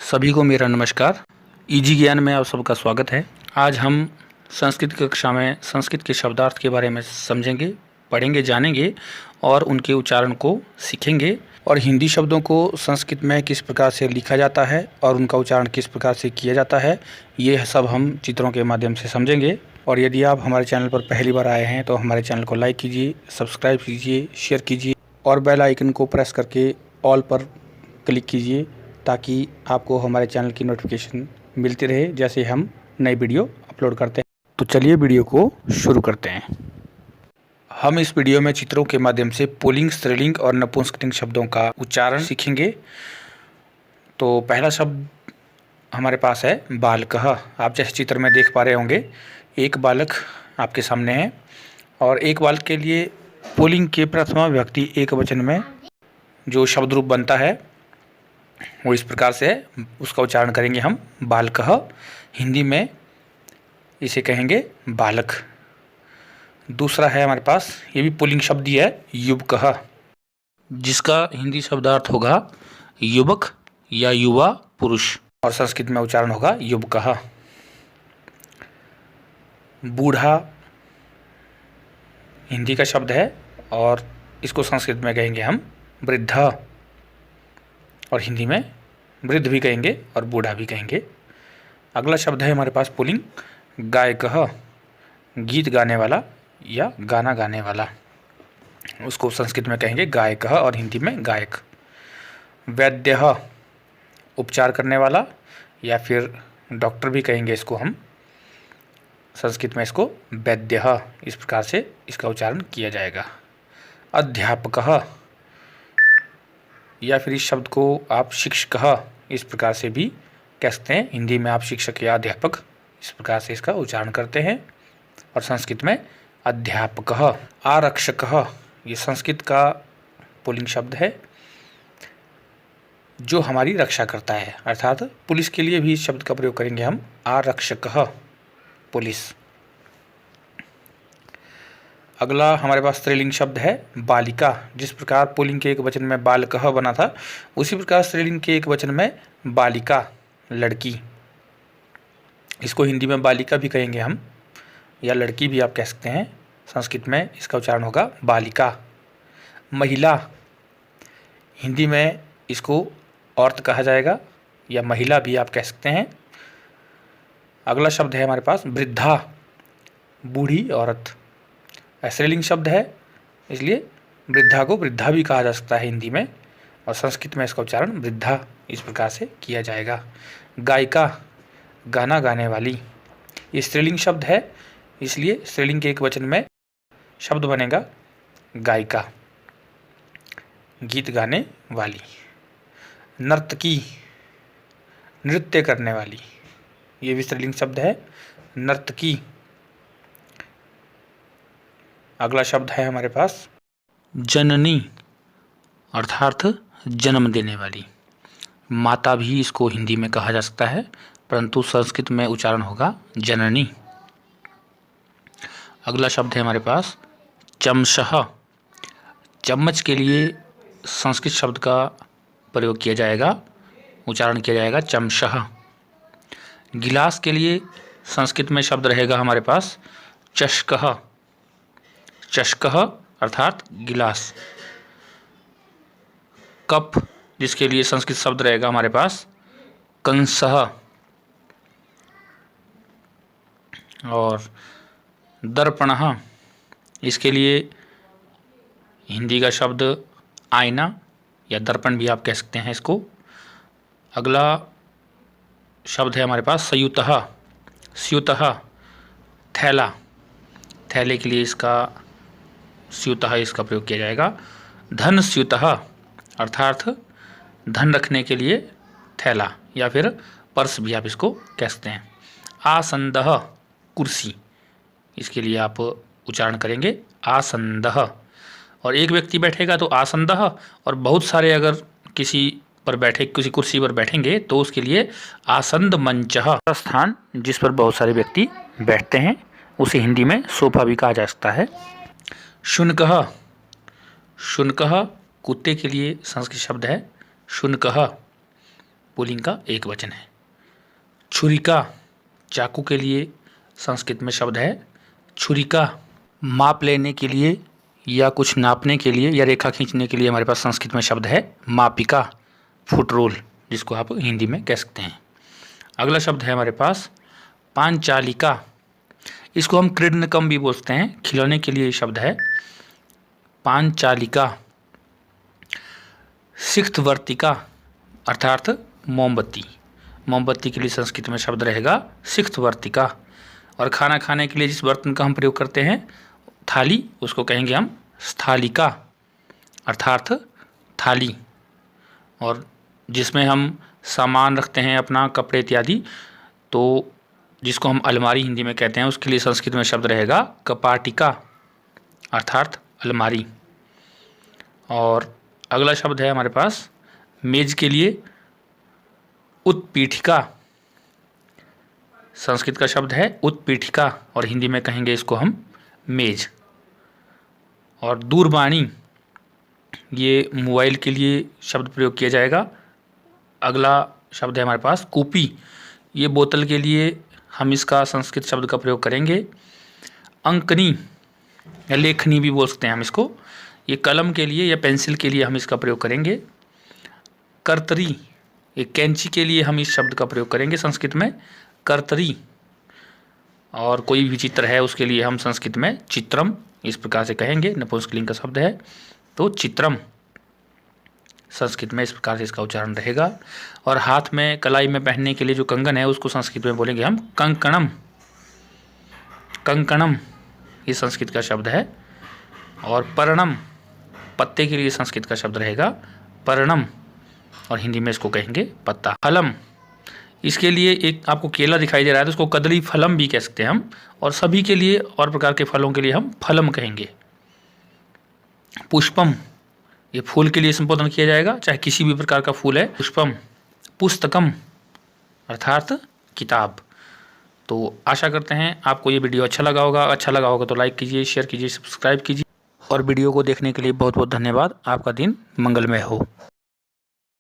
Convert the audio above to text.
सभी को मेरा नमस्कार। इजी ज्ञान में आप सबका स्वागत है। आज हम संस्कृत कक्षा में संस्कृत के शब्दार्थ के बारे में समझेंगे, पढ़ेंगे, जानेंगे और उनके उच्चारण को सीखेंगे और हिंदी शब्दों को संस्कृत में किस प्रकार से लिखा जाता है और उनका उच्चारण किस प्रकार से किया जाता है, ये सब हम चित्रों के माध्यम से समझेंगे। और यदि आप हमारे चैनल पर पहली बार आए हैं तो हमारे चैनल को लाइक कीजिए, सब्सक्राइब कीजिए, शेयर कीजिए और बेल आइकन को प्रेस करके ऑल पर क्लिक कीजिए ताकि आपको हमारे चैनल की नोटिफिकेशन मिलती रहे जैसे हम नई वीडियो अपलोड करते हैं। तो चलिए वीडियो को शुरू करते हैं। हम इस वीडियो में चित्रों के माध्यम से पुल्लिंग, स्त्रीलिंग और नपुंसकलिंग शब्दों का उच्चारण सीखेंगे। तो पहला शब्द हमारे पास है बालकः। आप जैसे चित्र में देख पा रहे होंगे, एक बालक आपके सामने है और एक बालक के लिए पुल्लिंग के प्रथमा विभक्ति एक वचन में जो शब्द रूप बनता है वो इस प्रकार से है। उसका उच्चारण करेंगे हम बालकः। हिंदी में इसे कहेंगे बालक। दूसरा है हमारे पास, ये भी पुल्लिंग शब्द ही है, युवकः, जिसका हिंदी शब्दार्थ होगा युवक या युवा पुरुष और संस्कृत में उच्चारण होगा युवकः। बूढ़ा हिंदी का शब्द है और इसको संस्कृत में कहेंगे हम वृद्ध और हिंदी में वृद्ध भी कहेंगे और बूढ़ा भी कहेंगे। अगला शब्द है हमारे पास पुल्लिंग गायकः, गीत गाने वाला या गाना गाने वाला, उसको संस्कृत में कहेंगे गायकः और हिंदी में गायक। वैद्यः, उपचार करने वाला या फिर डॉक्टर भी कहेंगे इसको हम, संस्कृत में इसको वैद्यः, इस प्रकार से इसका उच्चारण किया जाएगा। अध्यापकः, या फिर इस शब्द को आप शिक्षकः इस प्रकार से भी कह सकते हैं। हिंदी में आप शिक्षक या अध्यापक इस प्रकार से इसका उच्चारण करते हैं और संस्कृत में अध्यापकः। आरक्षकः, ये संस्कृत का पुल्लिंग शब्द है जो हमारी रक्षा करता है, अर्थात पुलिस के लिए भी इस शब्द का प्रयोग करेंगे हम, आरक्षकः, पुलिस। अगला हमारे पास स्त्रीलिंग शब्द है बालिका। जिस प्रकार पुल्लिंग के एक वचन में बालकः बना था, उसी प्रकार स्त्रीलिंग के एक वचन में बालिका, लड़की। इसको हिंदी में बालिका भी कहेंगे हम या लड़की भी आप कह सकते हैं। संस्कृत में इसका उच्चारण होगा बालिका। महिला, हिंदी में इसको औरत कहा जाएगा या महिला भी आप कह सकते हैं। अगला शब्द है हमारे पास वृद्धा, बूढ़ी औरत। स्त्रीलिंग शब्द है इसलिए वृद्धा को वृद्धा भी कहा जा सकता है हिंदी में और संस्कृत में इसका उच्चारण वृद्धा इस प्रकार से किया जाएगा। गायिका, गाना गाने वाली, ये स्त्रीलिंग शब्द है इसलिए स्त्रीलिंग के एक वचन में शब्द बनेगा गायिका, गीत गाने वाली। नर्तकी, नृत्य करने वाली, ये भी स्त्रीलिंग शब्द है, नर्तकी। अगला शब्द है हमारे पास जननी, अर्थात जन्म देने वाली। माता भी इसको हिंदी में कहा जा सकता है परंतु संस्कृत में उच्चारण होगा जननी। अगला शब्द है हमारे पास चमशः। चम्मच के लिए संस्कृत शब्द का प्रयोग किया जाएगा, उच्चारण किया जाएगा चमशः। गिलास के लिए संस्कृत में शब्द रहेगा हमारे पास चषकः, चषकः अर्थात गिलास। कप, जिसके लिए संस्कृत शब्द रहेगा हमारे पास कंसः। और दर्पणः, इसके लिए हिंदी का शब्द आईना या दर्पण भी आप कह सकते हैं इसको। अगला शब्द है हमारे पास स्यूतः। स्यूतः थैला, थैले के लिए इसका स्यूतः इसका प्रयोग किया जाएगा। धन स्यूतः अर्थात धन रखने के लिए थैला या फिर पर्स भी आप इसको कह सकते हैं। आसन्दः, कुर्सी, इसके लिए आप उच्चारण करेंगे आसन्दः। और एक व्यक्ति बैठेगा तो आसन्दः, और बहुत सारे अगर किसी पर बैठे, किसी कुर्सी पर बैठेंगे तो उसके लिए आसन्द मंचः। स्थान जिस पर बहुत सारे व्यक्ति बैठते हैं उसे हिंदी में सोफा भी कहा जा सकता है। शुनकः, शुनकः कुत्ते के लिए संस्कृत शब्द है शुनकः। पुल्लिंग का एक वचन है। छुरिका चाकू के लिए संस्कृत में शब्द है छुरिका। माप लेने के लिए या कुछ नापने के लिए या रेखा खींचने के लिए हमारे पास संस्कृत में शब्द है मापिका, फुट रूल, जिसको आप हिंदी में कह सकते हैं। अगला शब्द है हमारे पास पांचालिका। इसको हम क्रीडनकम भी बोलते हैं, खिलौने के लिए शब्द है पांचालिका। सिक्थवर्तिका अर्थात मोमबत्ती, मोमबत्ती के लिए संस्कृत में शब्द रहेगा सिक्थवर्तिका। और खाना खाने के लिए जिस बर्तन का हम प्रयोग करते हैं थाली, उसको कहेंगे हम स्थालिका अर्थात थाली। और जिसमें हम सामान रखते हैं अपना कपड़े इत्यादि, तो जिसको हम अलमारी हिंदी में कहते हैं, उसके लिए संस्कृत में शब्द रहेगा कपाटिका अर्थात अलमारी। और अगला शब्द है हमारे पास मेज के लिए उत्पीठिका। संस्कृत का शब्द है उत्पीठिका और हिंदी में कहेंगे इसको हम मेज। और दूरवाणी, ये मोबाइल के लिए शब्द प्रयोग किया जाएगा। अगला शब्द है हमारे पास कूपी, ये बोतल के लिए हम इसका संस्कृत शब्द का प्रयोग करेंगे अंकनी या लेखनी भी बोल सकते हैं हम इसको। ये कलम के लिए या पेंसिल के लिए हम इसका प्रयोग करेंगे। कर्तरी, ये कैंची के लिए हम इस शब्द का प्रयोग करेंगे संस्कृत में कर्तरी। और कोई भी चित्र है उसके लिए हम संस्कृत में चित्रम इस प्रकार से कहेंगे, नपुंसकलिंग का शब्द है तो चित्रम, संस्कृत में इस प्रकार से इसका उच्चारण रहेगा। और हाथ में कलाई में पहनने के लिए जो कंगन है उसको संस्कृत में बोलेंगे हम कंकणम, कंकणम ये संस्कृत का शब्द है। और पर्णम, पत्ते के लिए संस्कृत का शब्द रहेगा पर्णम और हिंदी में इसको कहेंगे पत्ता। फलम, इसके लिए एक आपको केला दिखाई दे रहा है तो उसको कदली फलम भी कह सकते हैं हम। और सभी के लिए और प्रकार के फलों के लिए हम फलम कहेंगे। पुष्पम, ये फूल के लिए संबोधन किया जाएगा, चाहे किसी भी प्रकार का फूल है पुष्पम। पुस्तकम अर्थात किताब। तो आशा करते हैं आपको ये वीडियो अच्छा लगा होगा तो लाइक कीजिए, शेयर कीजिए, सब्सक्राइब कीजिए। और वीडियो को देखने के लिए बहुत बहुत धन्यवाद। आपका दिन मंगलमय हो।